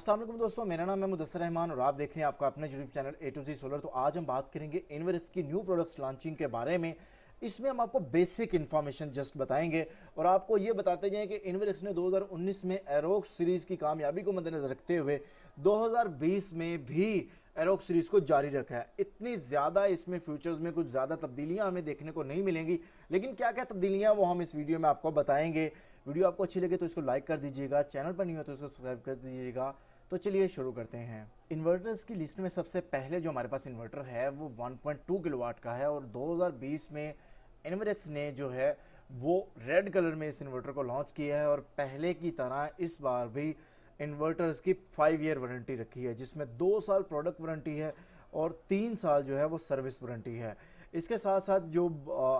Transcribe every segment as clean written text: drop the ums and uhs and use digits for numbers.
अस्सलाम वालेकुम दोस्तों, मेरा नाम है मुदस्सिर रहमान और आप देख रहे हैं आपका अपना YouTube channel A two G Solar. तो आज हम बात करेंगे इन्वेरेक्स की न्यू प्रोडक्ट्स लॉन्चिंग के बारे में। इसमें हम आपको बेसिक इन्फॉर्मेशन जस्ट बताएंगे और आपको ये बताते जाएं कि इन्वेरेक्स ने 2019 में एरोक्स सीरीज़ की कामयाबी को मद्देनजर रखते हुए 2020 में भी एरोक्स सीरीज़ को जारी रखा है। इतनी ज़्यादा इसमें फ्यूचर्स में कुछ ज़्यादा तब्दीलियां हमें देखने को नहीं मिलेंगी, लेकिन क्या क्या तब्दीलियां वो हम इस वीडियो में आपको बताएंगे। वीडियो आपको अच्छी लगे तो इसको लाइक कर दीजिएगा, चैनल पर नहीं हो तो इसको सब्सक्राइब कर दीजिएगा। तो चलिए शुरू करते हैं। इन्वर्टर्स की लिस्ट में सबसे पहले जो हमारे पास इन्वर्टर है वो 1.2 किलोवाट का है और 2020 में इन्वेरेक्स ने जो है वो रेड कलर में इस इन्वर्टर को लॉन्च किया है और पहले की तरह इस बार भी इन्वर्टर्स की 5 ईयर वारंटी रखी है, जिसमें 2 साल प्रोडक्ट वारंटी है और 3 साल जो है वो सर्विस वारंटी है। इसके साथ साथ जो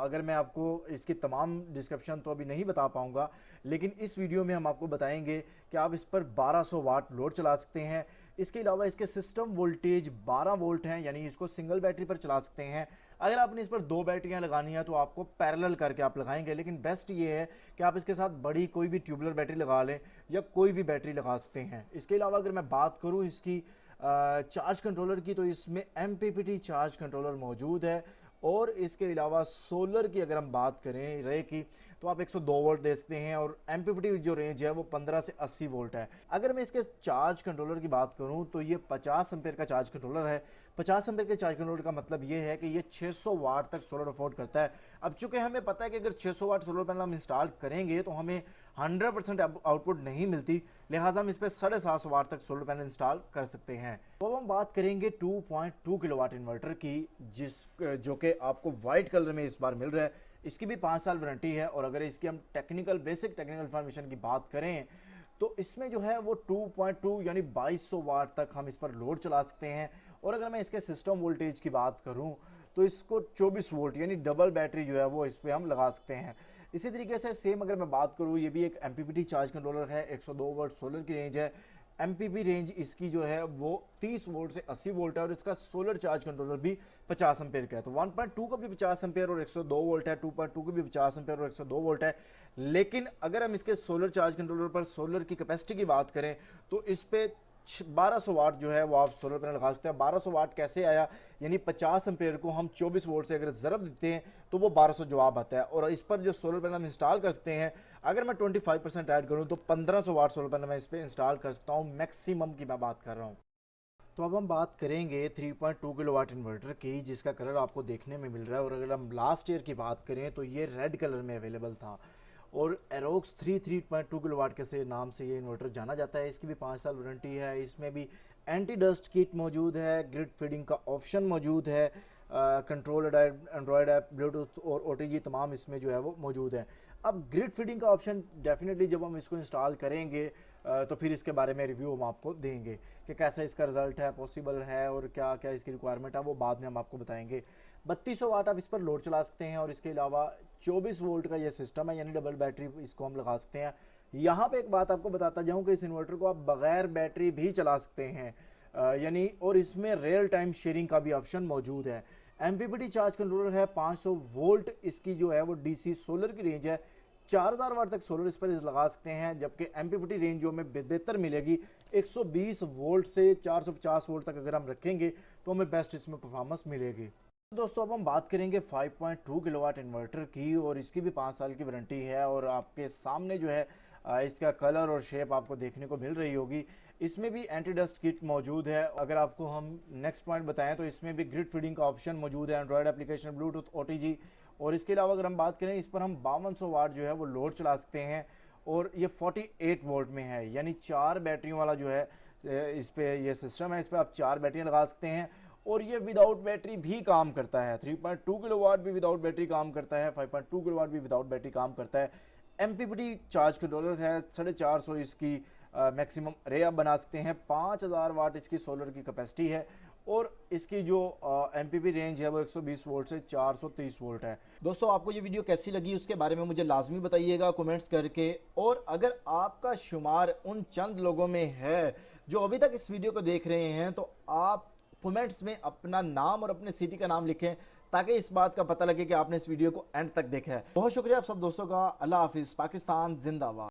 अगर मैं आपको इसकी तमाम डिस्क्रिप्शन तो अभी नहीं बता पाऊँगा, लेकिन इस वीडियो में हम आपको बताएंगे कि आप इस पर 1200 वाट लोड चला सकते हैं। इसके अलावा इसके सिस्टम वोल्टेज 12 वोल्ट हैं, यानी इसको सिंगल बैटरी पर चला सकते हैं। अगर आपने इस पर 2 बैटरियां लगानी है तो आपको पैरेलल करके आप लगाएंगे, लेकिन बेस्ट ये है कि आप इसके साथ बड़ी कोई भी ट्यूबुलर बैटरी लगा लें या कोई भी बैटरी लगा सकते हैं। इसके अलावा अगर मैं बात करूँ इसकी चार्ज कंट्रोलर की, तो इसमें MPPT चार्ज कंट्रोलर मौजूद है और इसके अलावा सोलर की अगर हम बात करें रे की, तो आप 102 वोल्ट दे सकते हैं और MPPT जो रेंज है वो 15 से 80 वोल्ट है। अगर मैं इसके चार्ज कंट्रोलर की बात करूं तो ये 50 एम्पेयर का चार्ज कंट्रोलर है। 50 एम्पेयर के चार्ज कंट्रोलर का मतलब ये है कि ये 600 वाट तक सोलर अफोर्ड करता है। अब चूंकि हमें पता है कि अगर 600 वाट सोलर पैनल हम इंस्टॉल करेंगे तो हमें 100% आउटपुट नहीं मिलती, लिहाजा हम इस पर 750 वाट तक सोलर पैनल इंस्टॉल कर सकते हैं। तो अब हम बात करेंगे 2.2 किलोवाट इन्वर्टर की, जो कि आपको वाइट कलर में इस बार मिल रहा है। इसकी भी 5 साल वारंटी है और अगर इसकी हम बेसिक टेक्निकल इन्फॉर्मेशन की बात करें तो इसमें जो है वो 2.2 यानी 2200 वाट तक हम इस पर लोड चला सकते हैं। और अगर मैं इसके सिस्टम वोल्टेज की बात करूं तो इसको 24 वोल्ट यानी डबल बैटरी जो है वो इस पर हम लगा सकते हैं। इसी तरीके से सेम अगर मैं बात करूं, ये भी एक MPPT चार्ज कंट्रोलर है, 102 वोल्ट सोलर की रेंज है। MPP रेंज इसकी जो है वो 30 वोल्ट से 80 वोल्ट है और इसका सोलर चार्ज कंट्रोलर भी 50 एम्पेयर का है। तो 1.2 का भी 50 एम्पेयर और 102 वोल्ट है, 2.2 का भी 50 एम्पेयर और 102 वोल्ट है। लेकिन अगर हम इसके सोलर चार्ज कंट्रोलर पर सोलर की कैपेसिटी की बात करें तो इस पे 1200 वाट जो है वो आप सोलर पैनल लगा सकते हैं। 1200 वाट कैसे आया, यानी 50 एम्पेयर को हम 24 वोल्ट से अगर ज़रब देते हैं तो वो 1200 जवाब आता है। और इस पर जो सोलर पैनल हम इंस्टॉल कर सकते हैं, अगर मैं 25% ऐड करूं तो 1500 वाट सोलर पैनल मैं इस पर इंस्टॉल कर सकता हूं, मैक्सिमम की मैं बात कर रहा हूं। तो अब हम बात करेंगे 3.2 किलोवाट इन्वर्टर की, जिसका कलर आपको देखने में मिल रहा है। और अगर हम लास्ट ईयर की बात करें तो ये रेड कलर में अवेलेबल था और एरोक्स 3.2 किलोवाट के से नाम से ये इन्वर्टर जाना जाता है। इसकी भी 5 साल वारंटी है। इसमें भी एंटी डस्ट किट मौजूद है, ग्रिड फीडिंग का ऑप्शन मौजूद है, कंट्रोल एंड्रॉयड ऐप, ब्लूटूथ और OTG तमाम इसमें जो है वो मौजूद है। अब ग्रिड फीडिंग का ऑप्शन डेफिनेटली जब हम इसको इंस्टॉल करेंगे तो फिर इसके बारे में रिव्यू हम आपको देंगे कि कैसा इसका रिजल्ट है, पॉसिबल है और क्या क्या इसकी रिक्वायरमेंट है, वो बाद में हम आपको बताएंगे। 3200 वाट आप इस पर लोड चला सकते हैं और इसके अलावा 24 वोल्ट का ये सिस्टम है, यानी डबल बैटरी इसको हम लगा सकते हैं। यहाँ पे एक बात आपको बताता जाऊँ कि इस इन्वर्टर को आप बगैर बैटरी भी चला सकते हैं, यानी और इसमें रियल टाइम शेयरिंग का भी ऑप्शन मौजूद है। MPPT चार्ज कंट्रोलर है, 500 वोल्ट इसकी जो है वो DC सोलर की रेंज है। 4000 वाट तक सोलर इस पर लगा सकते हैं, जबकि MPPT रेंज जो हमें बेहतर मिलेगी 120 वोल्ट से 450 वोल्ट तक अगर हम रखेंगे तो हमें बेस्ट इसमें परफॉर्मेंस मिलेगी। दोस्तों अब हम बात करेंगे 5.2 किलोवाट इन्वर्टर की और इसकी भी 5 साल की वारंटी है और आपके सामने जो है इसका कलर और शेप आपको देखने को मिल रही होगी। इसमें भी एंटी डस्ट किट मौजूद है। अगर आपको हम नेक्स्ट पॉइंट बताएं तो इसमें भी ग्रिड फीडिंग का ऑप्शन मौजूद है, एंड्रॉयड एप्लीकेशन, ब्लूटूथ, OTG। और इसके अलावा अगर हम बात करें इस पर हम 5200 वाट जो है वो लोड चला सकते हैं और ये 48 वोल्ट में है, यानी 4 बैटरियों वाला जो है इस पे ये सिस्टम है। इस पर आप 4 बैटरियाँ लगा सकते हैं और ये विदाउट बैटरी भी काम करता है। 3.2 किलोवाट भी विदाउट बैटरी काम करता है, 5.2 किलोवाट भी विदाउट बैटरी काम करता है। MPPT चार्ज कंट्रोलर है, 450 इसकी मैक्सिमम रे आप बना सकते हैं। 5000 वाट इसकी सोलर की कैपेसिटी है और इसकी जो MPP रेंज है वो 120 वोल्ट से 430 वोल्ट है। दोस्तों आपको ये वीडियो कैसी लगी उसके बारे में मुझे लाजमी बताइएगा कमेंट्स करके। और अगर आपका शुमार उन चंद लोगों में है जो अभी तक इस वीडियो को देख रहे हैं तो आप कमेंट्स में अपना नाम और अपने सिटी का नाम लिखें, ताकि इस बात का पता लगे कि आपने इस वीडियो को एंड तक देखा है। बहुत शुक्रिया आप सब दोस्तों का। अल्लाह हाफिज़। पाकिस्तान जिंदाबाद।